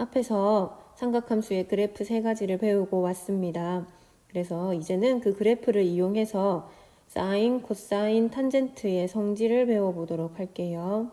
앞에서 삼각함수의 그래프 세 가지를 배우고 왔습니다. 그래서 이제는 그 그래프를 이용해서 사인, 코사인, 탄젠트의 성질을 배워보도록 할게요.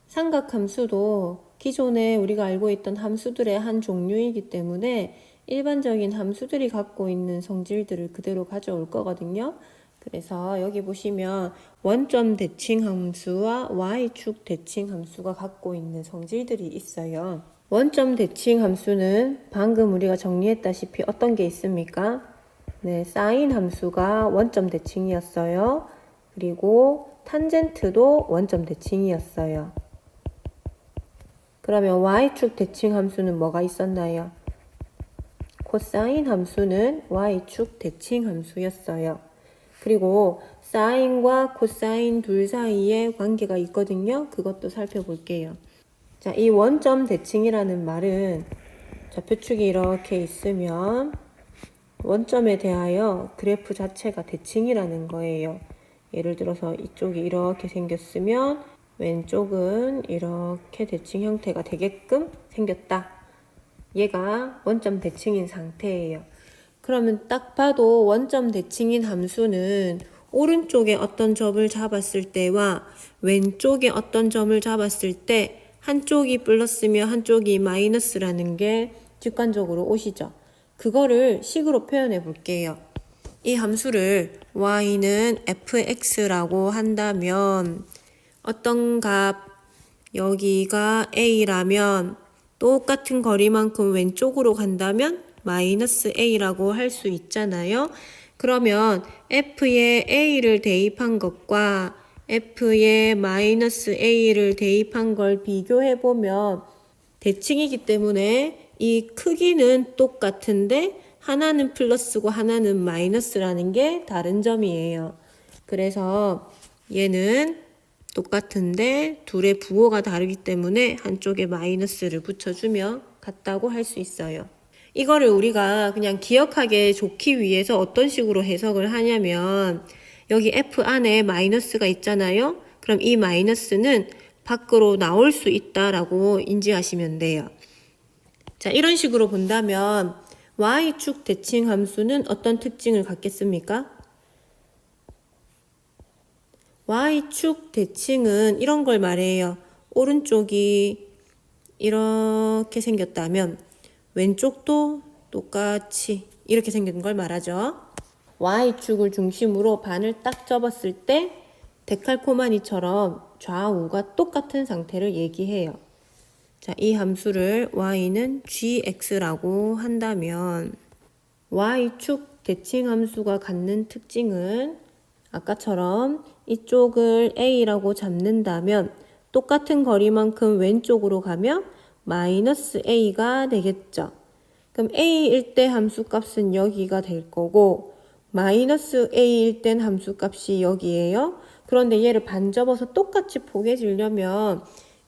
삼각함수도 기존에 우리가 알고 있던 함수들의 한 종류이기 때문에 일반적인 함수들이 갖고 있는 성질들을 그대로 가져올 거거든요. 그래서 여기 보시면 원점 대칭 함수와 y축 대칭 함수가 갖고 있는 성질들이 있어요. 원점 대칭 함수는 방금 우리가 정리했다시피 어떤 게 있습니까? 네, 사인 함수가 원점 대칭이었어요. 그리고 탄젠트도 원점 대칭이었어요. 그러면 y축 대칭 함수는 뭐가 있었나요? 코사인 함수는 y축 대칭 함수였어요. 그리고 사인과 코사인 둘 사이에 관계가 있거든요. 그것도 살펴볼게요. 자, 이 원점 대칭이라는 말은 좌표축이 이렇게 있으면 원점에 대하여 그래프 자체가 대칭이라는 거예요. 예를 들어서 이쪽이 이렇게 생겼으면 왼쪽은 이렇게 대칭 형태가 되게끔 생겼다. 얘가 원점 대칭인 상태예요. 그러면 딱 봐도 원점 대칭인 함수는 오른쪽에 어떤 점을 잡았을 때와 왼쪽에 어떤 점을 잡았을 때 한쪽이 플러스며 한쪽이 마이너스라는 게 직관적으로 오시죠. 그거를 식으로 표현해 볼게요. 이 함수를 y는 fx라고 한다면 어떤 값 여기가 a라면 똑같은 거리만큼 왼쪽으로 간다면 마이너스 a라고 할 수 있잖아요. 그러면 f에 a를 대입한 것과 f에 마이너스 a를 대입한 걸 비교해보면 대칭이기 때문에 이 크기는 똑같은데 하나는 플러스고 하나는 마이너스라는 게 다른 점이에요. 그래서 얘는 똑같은데 둘의 부호가 다르기 때문에 한쪽에 마이너스를 붙여주면 같다고 할 수 있어요. 이거를 우리가 그냥 기억하게 좋기 위해서 어떤 식으로 해석을 하냐면 여기 F 안에 마이너스가 있잖아요. 그럼 이 마이너스는 밖으로 나올 수 있다라고 인지하시면 돼요. 자, 이런 식으로 본다면 y축 대칭 함수는 어떤 특징을 갖겠습니까? y축 대칭은 이런 걸 말해요. 오른쪽이 이렇게 생겼다면 왼쪽도 똑같이 이렇게 생긴 걸 말하죠. y축을 중심으로 반을 딱 접었을 때 데칼코마니처럼 좌우가 똑같은 상태를 얘기해요. 자, 이 함수를 y는 gx라고 한다면 y축 대칭 함수가 갖는 특징은 아까처럼 이쪽을 a라고 잡는다면 똑같은 거리만큼 왼쪽으로 가면 마이너스 a가 되겠죠. 그럼 a일 때 함수값은 여기가 될 거고 마이너스 a일 땐 함수값이 여기예요. 그런데 얘를 반 접어서 똑같이 포개지려면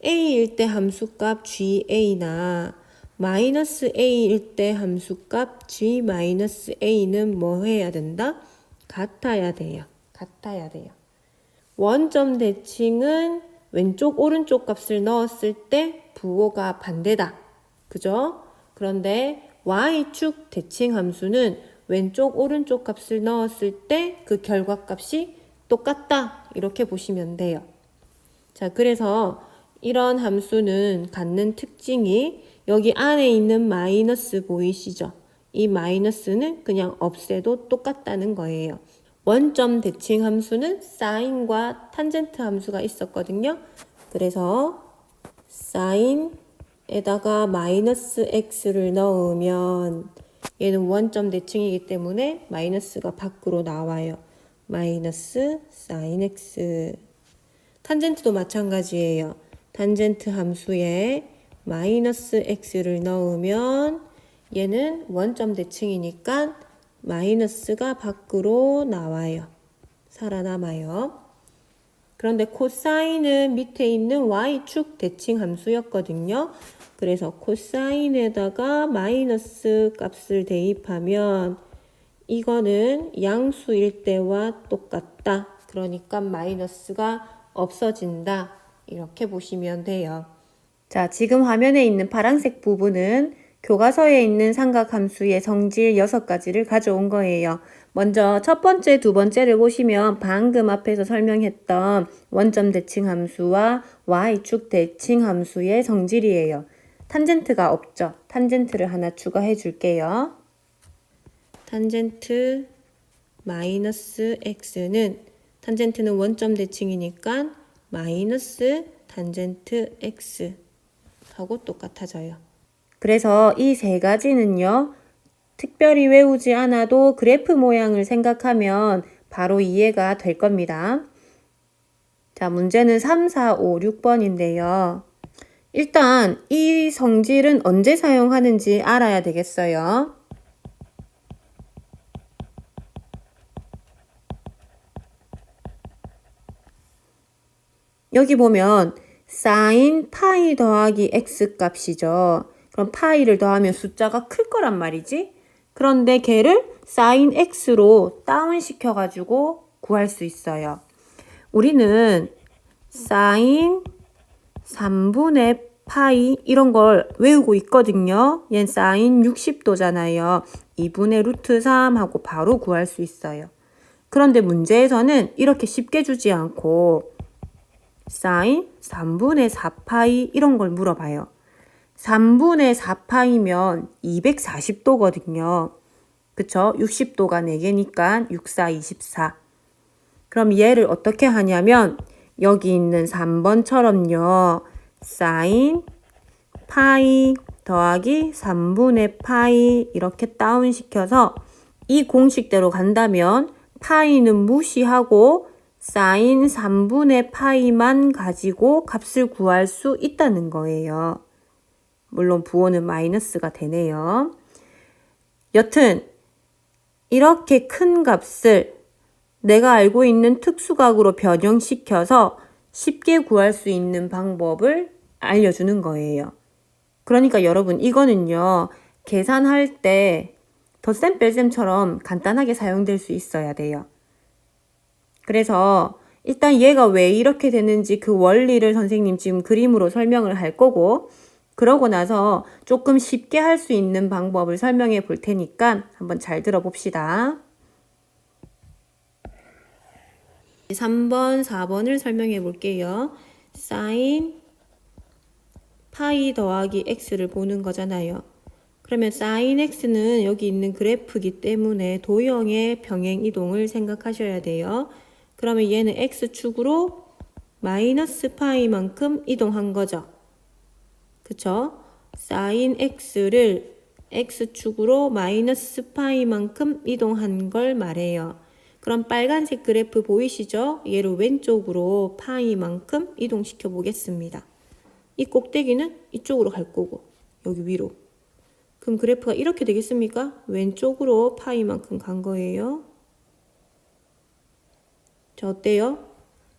a일 때 함수값 ga나 마이너스 a일 때 함수값 g-a는 뭐 해야 된다? 같아야 돼요. 같아야 돼요. 원점 대칭은 왼쪽 오른쪽 값을 넣었을 때 부호가 반대다. 그죠? 그런데 y축 대칭 함수는 왼쪽 오른쪽 값을 넣었을 때 그 결과값이 똑같다. 이렇게 보시면 돼요. 자, 그래서 이런 함수는 갖는 특징이 여기 안에 있는 마이너스 보이시죠? 이 마이너스는 그냥 없애도 똑같다는 거예요. 원점 대칭 함수는 사인과 탄젠트 함수가 있었거든요. 그래서 사인에다가 마이너스 x를 넣으면 얘는 원점 대칭이기 때문에 마이너스가 밖으로 나와요. 마이너스 사인 x. 탄젠트도 마찬가지예요. 탄젠트 함수에 마이너스 x를 넣으면 얘는 원점 대칭이니까 마이너스가 밖으로 나와요. 살아남아요. 그런데 코사인은 밑에 있는 y축 대칭 함수였거든요. 그래서 코사인에다가 마이너스 값을 대입하면 이거는 양수일 때와 똑같다. 그러니까 마이너스가 없어진다. 이렇게 보시면 돼요. 자, 지금 화면에 있는 파란색 부분은 교과서에 있는 삼각함수의 성질 6가지를 가져온 거예요. 먼저 첫 번째, 두 번째를 보시면 방금 앞에서 설명했던 원점 대칭 함수와 y축 대칭 함수의 성질이에요. 탄젠트가 없죠. 탄젠트를 하나 추가해 줄게요. 탄젠트 마이너스 x는 탄젠트는 원점 대칭이니까 마이너스 탄젠트 x 하고 똑같아져요. 그래서 이 세 가지는요, 특별히 외우지 않아도 그래프 모양을 생각하면 바로 이해가 될 겁니다. 자, 문제는 3, 4, 5, 6번인데요. 일단 이 성질은 언제 사용하는지 알아야 되겠어요. 여기 보면 sin 파이 더하기 x 값이죠. 그럼 파이를 더하면 숫자가 클 거란 말이지. 그런데 걔를 sin x로 다운시켜가지고 구할 수 있어요. 우리는 sin 3분의 파이 이런 걸 외우고 있거든요. 얘는 sin 60도잖아요. 2분의 루트 3 하고 바로 구할 수 있어요. 그런데 문제에서는 이렇게 쉽게 주지 않고 sin 3분의 4파이 이런 걸 물어봐요. 3분의 4파이면 240도거든요. 그쵸? 60도가 4개니까 6, 4, 24. 그럼 얘를 어떻게 하냐면 여기 있는 3번처럼요. sin 파이 더하기 3분의 파이 이렇게 다운시켜서 이 공식대로 간다면 파이는 무시하고 sin 3분의 파이만 가지고 값을 구할 수 있다는 거예요. 물론 부호는 마이너스가 되네요. 여튼 이렇게 큰 값을 내가 알고 있는 특수각으로 변형시켜서 쉽게 구할 수 있는 방법을 알려주는 거예요. 그러니까 여러분 이거는요. 계산할 때 덧셈 뺄셈처럼 간단하게 사용될 수 있어야 돼요. 그래서 일단 얘가 왜 이렇게 되는지 그 원리를 선생님 지금 그림으로 설명을 할 거고 그러고 나서 조금 쉽게 할 수 있는 방법을 설명해 볼 테니까 한번 잘 들어봅시다. 3번, 4번을 설명해 볼게요. sin 파이 더하기 x를 보는 거잖아요. 그러면 sin x는 여기 있는 그래프이기 때문에 도형의 병행 이동을 생각하셔야 돼요. 그러면 얘는 x축으로 마이너스 파이만큼 이동한 거죠. 그쵸? sin x를 x축으로 마이너스 파이만큼 이동한 걸 말해요. 그럼 빨간색 그래프 보이시죠? 얘를 왼쪽으로 파이만큼 이동시켜 보겠습니다. 이 꼭대기는 이쪽으로 갈 거고 여기 위로. 그럼 그래프가 이렇게 되겠습니까? 왼쪽으로 파이만큼 간 거예요. 자, 어때요?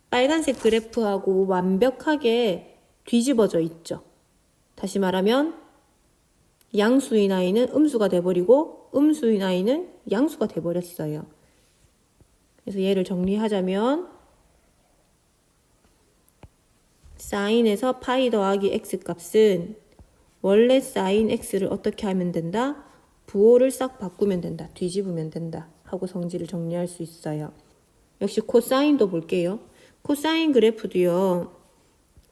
빨간색 그래프하고 완벽하게 뒤집어져 있죠. 다시 말하면 양수인 i는 음수가 돼버리고 음수인 i는 양수가 돼버렸어요. 그래서 얘를 정리하자면 sin에서 파이 더하기 x 값은 원래 sin x를 어떻게 하면 된다? 부호를 싹 바꾸면 된다. 뒤집으면 된다. 하고 성질을 정리할 수 있어요. 역시 코사인도 볼게요. 코사인 그래프도요.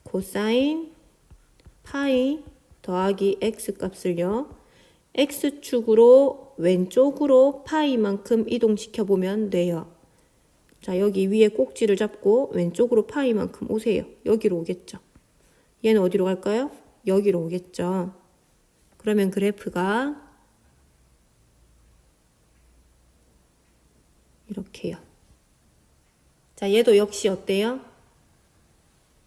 코사인 파이 더하기 x 값을요. x축으로 왼쪽으로 파이만큼 이동시켜 보면 돼요. 자, 여기 위에 꼭지를 잡고 왼쪽으로 파이만큼 오세요. 여기로 오겠죠. 얘는 어디로 갈까요? 여기로 오겠죠. 그러면 그래프가 이렇게요. 자, 얘도 역시 어때요?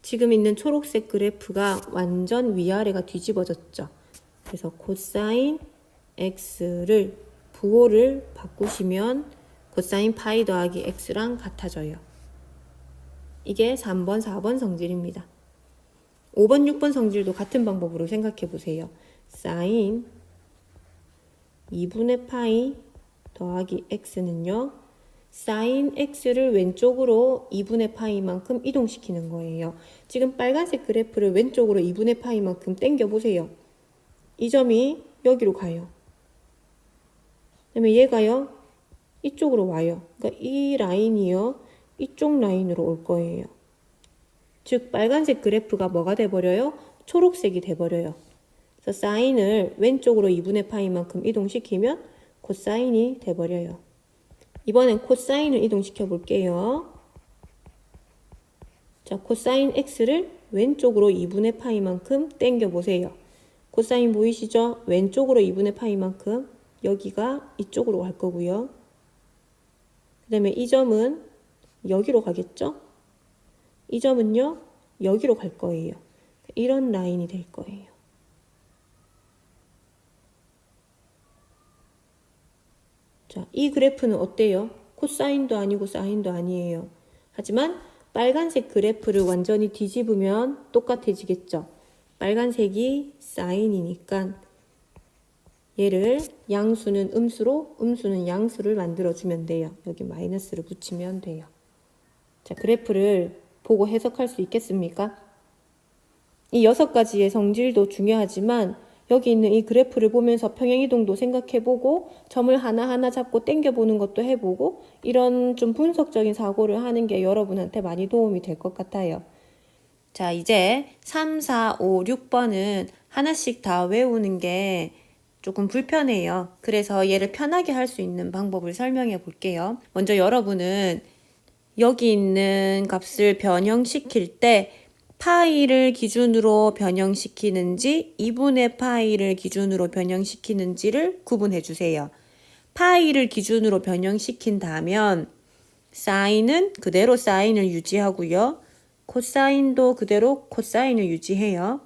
지금 있는 초록색 그래프가 완전 위아래가 뒤집어졌죠. 그래서 코사인 x를 부호를 바꾸시면 코사인 파이 더하기 x랑 같아져요. 이게 3번, 4번 성질입니다. 5번, 6번 성질도 같은 방법으로 생각해 보세요. 사인 2분의 파이 더하기 x는요. 사인 x를 왼쪽으로 2분의 파이만큼 이동시키는 거예요. 지금 빨간색 그래프를 왼쪽으로 2분의 파이만큼 당겨보세요. 이 점이 여기로 가요. 그다음에 얘가요, 이쪽으로 와요. 그러니까 이 라인이요, 이쪽 라인으로 올 거예요. 즉 빨간색 그래프가 뭐가 돼버려요? 초록색이 돼버려요. 그래서 사인을 왼쪽으로 2분의 파이만큼 이동시키면 코사인이 돼버려요. 이번엔 코사인을 이동시켜 볼게요. 자, 코사인 x를 왼쪽으로 2분의 파이만큼 당겨 보세요. 코사인 보이시죠? 왼쪽으로 2분의 파이만큼, 여기가 이쪽으로 갈 거고요. 그 다음에 이 점은 여기로 가겠죠? 이 점은요, 여기로 갈 거예요. 이런 라인이 될 거예요. 자, 이 그래프는 어때요? 코사인도 아니고 사인도 아니에요. 하지만 빨간색 그래프를 완전히 뒤집으면 똑같아지겠죠? 빨간색이 사인이니까 얘를 양수는 음수로, 음수는 양수를 만들어주면 돼요. 여기 마이너스를 붙이면 돼요. 자, 그래프를 보고 해석할 수 있겠습니까? 이 6가지의 성질도 중요하지만 여기 있는 이 그래프를 보면서 평행이동도 생각해보고 점을 하나하나 잡고 당겨보는 것도 해보고 이런 좀 분석적인 사고를 하는 게 여러분한테 많이 도움이 될 것 같아요. 자, 이제 3, 4, 5, 6번은 하나씩 다 외우는 게 조금 불편해요. 그래서 얘를 편하게 할 수 있는 방법을 설명해 볼게요. 먼저 여러분은 여기 있는 값을 변형시킬 때 파이를 기준으로 변형시키는지 2분의 파이를 기준으로 변형시키는지를 구분해 주세요. 파이를 기준으로 변형시킨다면 사인은 그대로 사인을 유지하고요. 코사인도 그대로 코사인을 유지해요.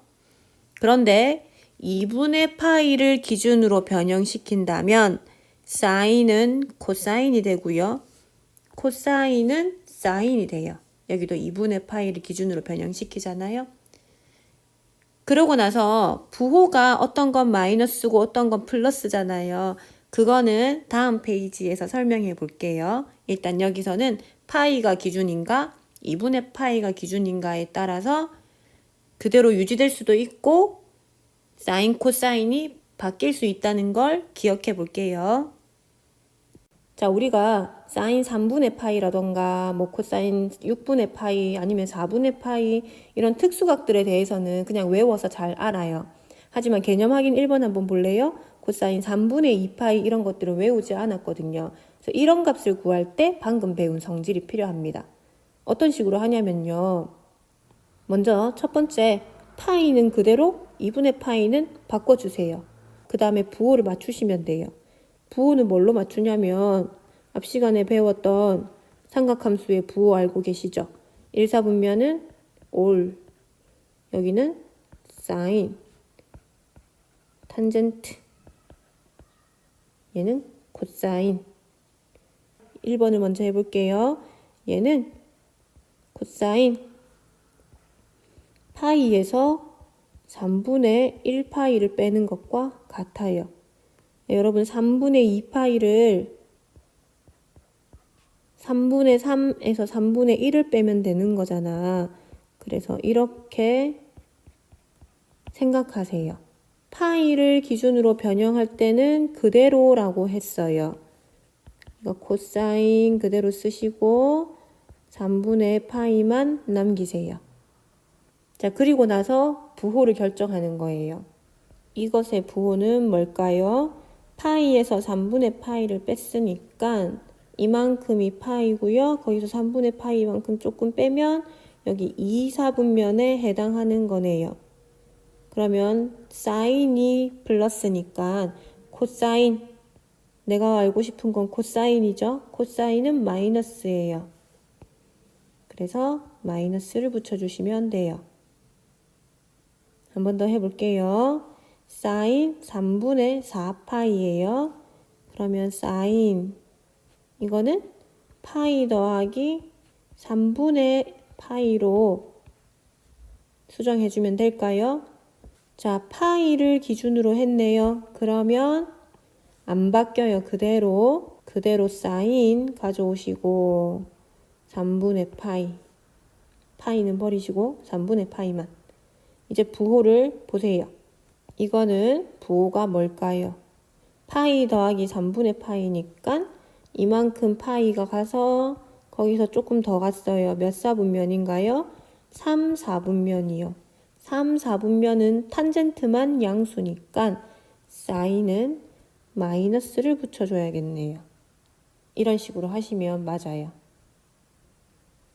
그런데 2분의 파이를 기준으로 변형시킨다면 사인은 코사인이 되고요. 코사인은 사인이 돼요. 여기도 2분의 파이를 기준으로 변형시키잖아요. 그러고 나서 부호가 어떤 건 마이너스고 어떤 건 플러스잖아요. 그거는 다음 페이지에서 설명해 볼게요. 일단 여기서는 파이가 기준인가 2분의 파이가 기준인가에 따라서 그대로 유지될 수도 있고 사인 코사인이 바뀔 수 있다는 걸 기억해 볼게요. 자, 우리가 사인 3분의 파이라던가 뭐 코사인 6분의 파이 아니면 4분의 파이 이런 특수각들에 대해서는 그냥 외워서 잘 알아요. 하지만 개념 확인 1번 한번 볼래요? 코사인 3분의 2파이 이런 것들은 외우지 않았거든요. 그래서 이런 값을 구할 때 방금 배운 성질이 필요합니다. 어떤 식으로 하냐면요. 먼저 첫 번째 파이는 그대로 2분의 파이는 바꿔주세요. 그 다음에 부호를 맞추시면 돼요. 부호는 뭘로 맞추냐면 앞 시간에 배웠던 삼각함수의 부호 알고 계시죠? 1사분면은 올, 여기는 사인, 탄젠트, 얘는 코사인. 1번을 먼저 해볼게요. 얘는 코사인, 파이에서 3분의 1파이를 빼는 것과 같아요. 여러분 3분의 2파이를 3분의 3에서 3분의 1을 빼면 되는 거잖아. 그래서 이렇게 생각하세요. 파이를 기준으로 변형할 때는 그대로라고 했어요. 이거 코사인 그대로 쓰시고 3분의 파이만 남기세요. 자, 그리고 나서 부호를 결정하는 거예요. 이것의 부호는 뭘까요? 파이에서 3분의 파이를 뺐으니까 이만큼이 파이고요. 거기서 3분의 파이만큼 조금 빼면 여기 2, 4분면에 해당하는 거네요. 그러면 사인이 플러스니까 코사인, 내가 알고 싶은 건 코사인이죠. 코사인은 마이너스예요. 그래서 마이너스를 붙여주시면 돼요. 한 번 더 해볼게요. 사인 3분의 4파이예요. 그러면 사인 이거는 파이 더하기 3분의 파이로 수정해주면 될까요? 자, 파이를 기준으로 했네요. 그러면 안 바뀌어요. 그대로 그대로 사인 가져오시고 3분의 파이. 파이는 버리시고 3분의 파이만. 이제 부호를 보세요. 이거는 부호가 뭘까요? 파이 더하기 3분의 파이니까 이만큼 파이가 가서 거기서 조금 더 갔어요. 몇 사분면인가요? 3, 4분면이요. 3, 4분면은 탄젠트만 양수니까 사인은 마이너스를 붙여줘야겠네요. 이런 식으로 하시면 맞아요.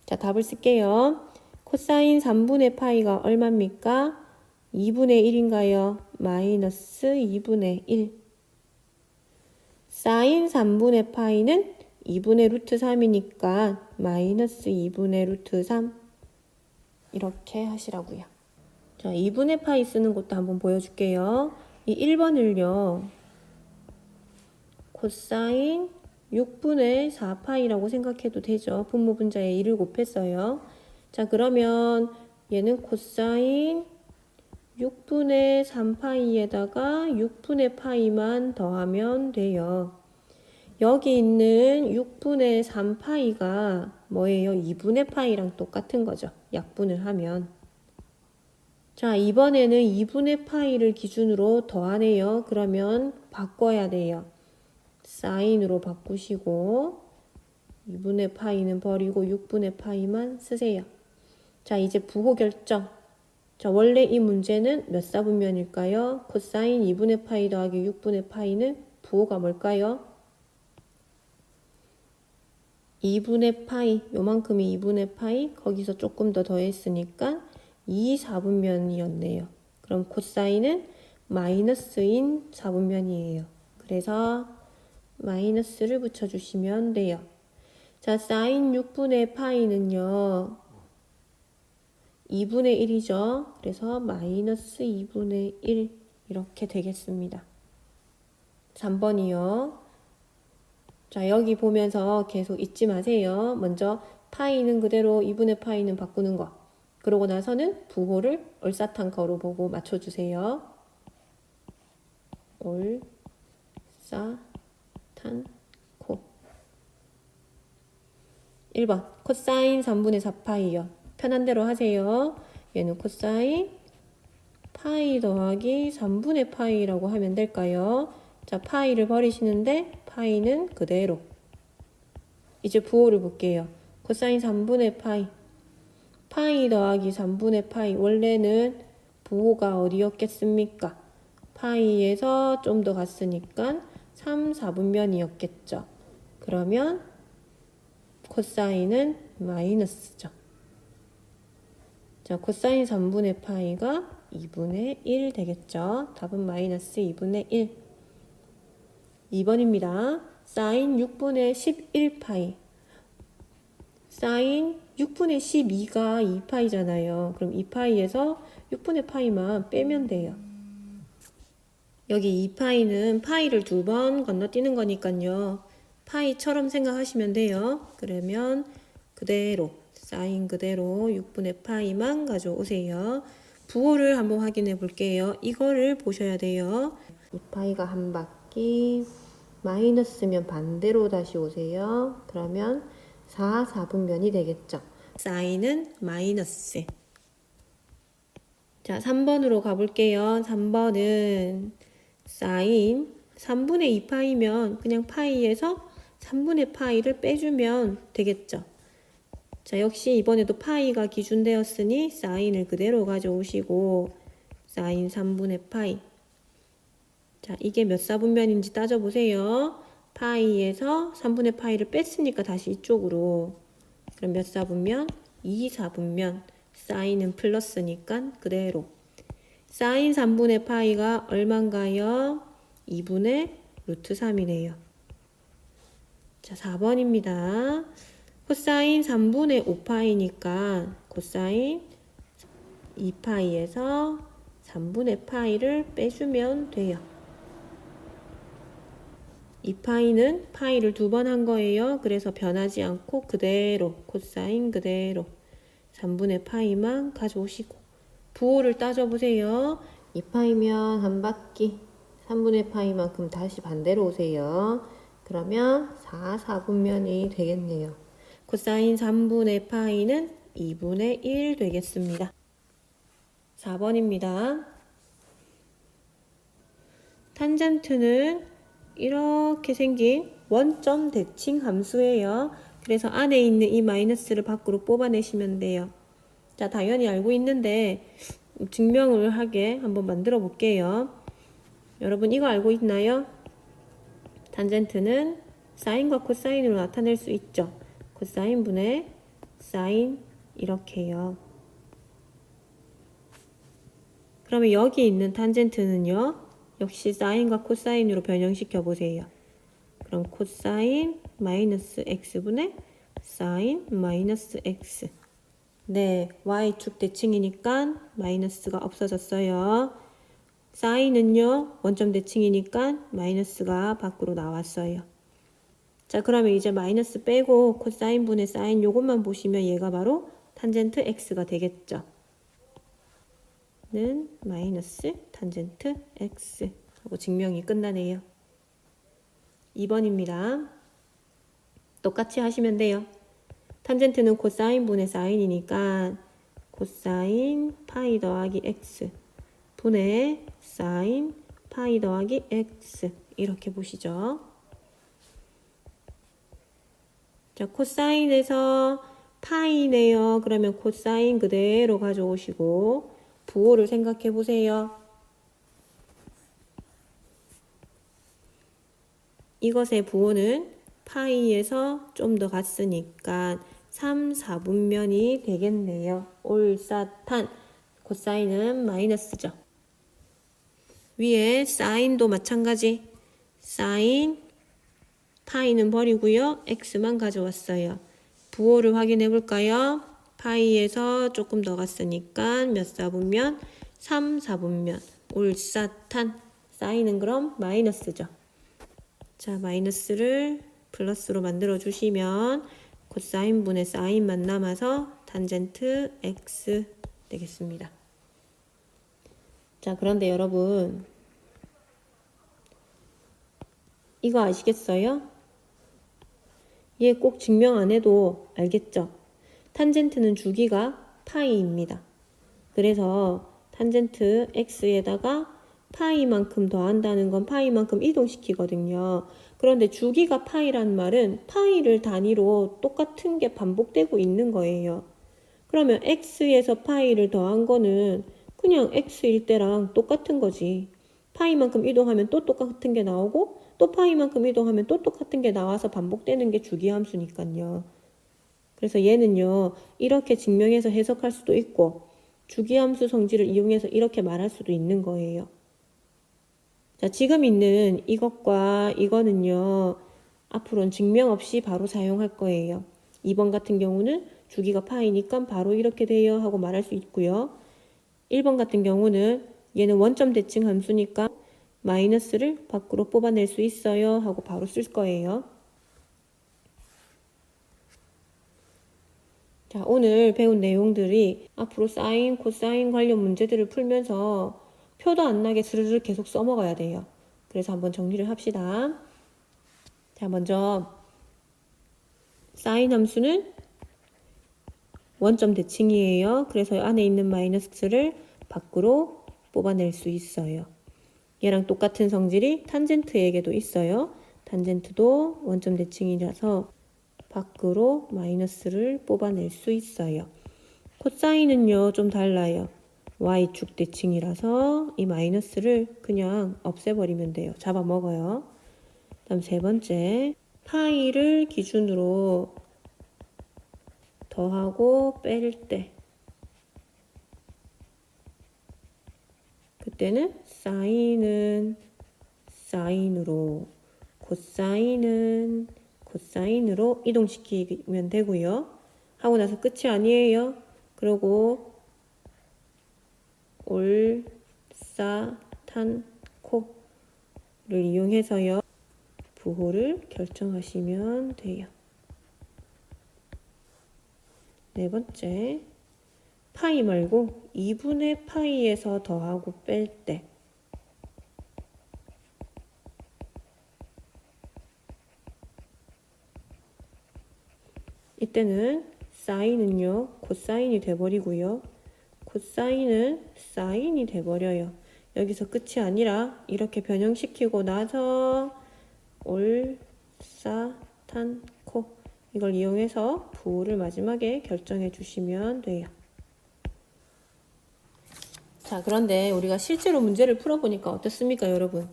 자, 답을 쓸게요. 코사인 3분의 파이가 얼마입니까? 2분의 1인가요? 마이너스 2분의 1. 사인 3분의 파이는 2분의 루트 3이니까 마이너스 2분의 루트 3. 이렇게 하시라고요. 자, 2분의 파이 쓰는 것도 한번 보여줄게요. 이 1번을요. 코사인 6분의 4파이라고 생각해도 되죠. 분모분자에 1을 곱했어요. 자, 그러면 얘는 코사인 6분의 3파이에다가 6분의 파이만 더하면 돼요. 여기 있는 6분의 3파이가 뭐예요? 2분의 파이랑 똑같은 거죠. 약분을 하면. 자, 이번에는 2분의 파이를 기준으로 더하네요. 그러면 바꿔야 돼요. 사인으로 바꾸시고 2분의 파이는 버리고 6분의 파이만 쓰세요. 자, 이제 부호 결정. 자, 원래 이 문제는 몇 사분면일까요? 코사인 2분의 파이 더하기 6분의 파이는 부호가 뭘까요? 2분의 파이, 요만큼이 2분의 파이, 거기서 조금 더 더했으니까 2 사분면이었네요. 그럼 코사인은 마이너스인 사분면이에요. 그래서 마이너스를 붙여주시면 돼요. 자, 사인 6분의 파이는요. 2분의 1이죠. 그래서 마이너스 2분의 1 이렇게 되겠습니다. 3번이요. 자, 여기 보면서 계속 잊지 마세요. 먼저 파이는 그대로 2분의 파이는 바꾸는 거. 그러고 나서는 부호를 얼사탄커로 보고 맞춰주세요. 얼사탄코. 1번 코사인 3분의 4파이요. 편한 대로 하세요. 얘는 코사인 파이 더하기 3분의 파이라고 하면 될까요? 자, 파이를 버리시는데 파이는 그대로. 이제 부호를 볼게요. 코사인 3분의 파이. 파이 더하기 3분의 파이. 원래는 부호가 어디였겠습니까? 파이에서 좀 더 갔으니까 3, 4분면이었겠죠. 그러면 코사인은 마이너스죠. 자, 코사인 3분의 파이가 2분의 1 되겠죠. 답은 마이너스 2분의 1. 2번입니다. 사인 6분의 11파이. 사인 6분의 12가 2파이잖아요. 그럼 2파이에서 6분의 파이만 빼면 돼요. 여기 2파이는 파이를 2번 건너뛰는 거니까요. 파이처럼 생각하시면 돼요. 그러면 그대로 사인 그대로 6분의 파이만 가져오세요. 부호를 한번 확인해 볼게요. 이거를 보셔야 돼요. 2파이가 한 바퀴 마이너스면 반대로 다시 오세요. 그러면 4, 4분면이 되겠죠. 사인은 마이너스. 자, 3번으로 가볼게요. 3번은 사인 3분의 2파이면 그냥 파이에서 3분의 파이를 빼주면 되겠죠. 자, 역시 이번에도 파이가 기준되었으니 사인을 그대로 가져오시고 사인 3분의 파이. 자, 이게 몇 사분면인지 따져보세요. 파이에서 3분의 파이를 뺐으니까 다시 이쪽으로. 그럼 몇 사분면? 2 사분면. 사인은 플러스니까 그대로. 사인 3분의 파이가 얼만가요? 2분의 루트 3이네요. 자, 4번입니다. 코사인 3분의 5파이니까 코사인 2파이에서 3분의 파이를 빼주면 돼요. 2파이는 파이를 2번 한 거예요. 그래서 변하지 않고 그대로 코사인 그대로 3분의 파이만 가져오시고 부호를 따져보세요. 2파이면 한 바퀴 3분의 파이만큼 다시 반대로 오세요. 그러면 4분면이 되겠네요. 코사인 3분의 파이는 2분의 1 되겠습니다. 4번입니다. 탄젠트는 이렇게 생긴 원점 대칭 함수예요. 그래서 안에 있는 이 마이너스를 밖으로 뽑아내시면 돼요. 자, 당연히 알고 있는데 증명을 하게 한번 만들어 볼게요. 여러분 이거 알고 있나요? 탄젠트는 사인과 코사인으로 나타낼 수 있죠. 코사인 분의 사인 이렇게요. 그러면 여기 있는 탄젠트는요. 역시 사인과 코사인으로 변형시켜 보세요. 그럼 코사인 마이너스 x분의 사인 마이너스 x. 네, y축 대칭이니까 마이너스가 없어졌어요. 사인은요, 원점 대칭이니까 마이너스가 밖으로 나왔어요. 자, 그러면 이제 마이너스 빼고 코사인 분의 사인 요것만 보시면 얘가 바로 탄젠트 x가 되겠죠. 는 마이너스 탄젠트 x 하고 증명이 끝나네요. 2번입니다. 똑같이 하시면 돼요. 탄젠트는 코사인 분의 사인이니까 코사인 파이 더하기 x 분의 사인 파이 더하기 x 이렇게 보시죠. 자, 코사인에서 파이네요. 그러면 코사인 그대로 가져오시고 부호를 생각해 보세요. 이것의 부호는 파이에서 좀 더 갔으니까 3, 4분면이 되겠네요. 올사탄 코사인은 마이너스죠. 위에 사인도 마찬가지. 사인 파이는 버리고요. x만 가져왔어요. 부호를 확인해 볼까요? 파이에서 조금 더 갔으니까 몇 사분면? 3, 4분면. 올사탄. 사인은 그럼 마이너스죠. 자, 마이너스를 플러스로 만들어 주시면 코사인 분의 사인만 남아서 탄젠트 x 되겠습니다. 자, 그런데 여러분 이거 아시겠어요? 얘 꼭 증명 안 해도 알겠죠? 탄젠트는 주기가 파이입니다. 그래서 탄젠트 x에다가 파이만큼 더한다는 건 파이만큼 이동시키거든요. 그런데 주기가 파이란 말은 파이를 단위로 똑같은 게 반복되고 있는 거예요. 그러면 x에서 파이를 더한 거는 그냥 x일 때랑 똑같은 거지. 파이만큼 이동하면 또 똑같은 게 나오고 또 파이만큼 이동하면 또 똑같은 게 나와서 반복되는 게 주기함수니까요. 그래서 얘는요. 이렇게 증명해서 해석할 수도 있고 주기함수 성질을 이용해서 이렇게 말할 수도 있는 거예요. 자, 지금 있는 이것과 이거는요. 앞으로는 증명 없이 바로 사용할 거예요. 2번 같은 경우는 주기가 파이니까 바로 이렇게 돼요 하고 말할 수 있고요. 1번 같은 경우는 얘는 원점 대칭 함수니까 마이너스를 밖으로 뽑아낼 수 있어요 하고 바로 쓸 거예요. 자, 오늘 배운 내용들이 앞으로 사인, 코사인 관련 문제들을 풀면서 표도 안 나게 스르르 계속 써먹어야 돼요. 그래서 한번 정리를 합시다. 자, 먼저 사인 함수는 원점 대칭이에요. 그래서 안에 있는 마이너스를 밖으로 뽑아낼 수 있어요. 얘랑 똑같은 성질이 탄젠트에게도 있어요. 탄젠트도 원점 대칭이라서 밖으로 마이너스를 뽑아낼 수 있어요. 코사인은요 좀 달라요. y축 대칭이라서 이 마이너스를 그냥 없애버리면 돼요. 잡아먹어요. 다음 세 번째, 파이를 기준으로 더하고 뺄 때 그때는 사인은 사인으로, 코사인은 코사인으로 이동시키면 되고요. 하고 나서 끝이 아니에요. 그리고 올사탄코를 이용해서요. 부호를 결정하시면 돼요. 네 번째, 파이 말고 2분의 파이에서 더하고 뺄 때 이때는 사인은요, 코사인이 돼버리고요. 코사인은 사인이 돼버려요. 여기서 끝이 아니라 이렇게 변형시키고 나서 올사탄코 이걸 이용해서 부호를 마지막에 결정해 주시면 돼요. 자, 그런데 우리가 실제로 문제를 풀어보니까 어떻습니까, 여러분?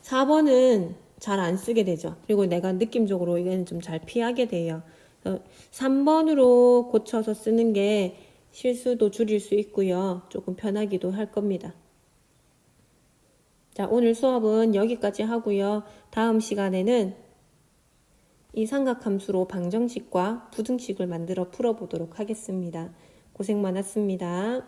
4번은 잘 안 쓰게 되죠. 그리고 내가 느낌적으로 이거는 좀 잘 피하게 돼요. 3번으로 고쳐서 쓰는 게 실수도 줄일 수 있고요. 조금 편하기도 할 겁니다. 자, 오늘 수업은 여기까지 하고요. 다음 시간에는 이 삼각함수로 방정식과 부등식을 만들어 풀어보도록 하겠습니다. 고생 많았습니다.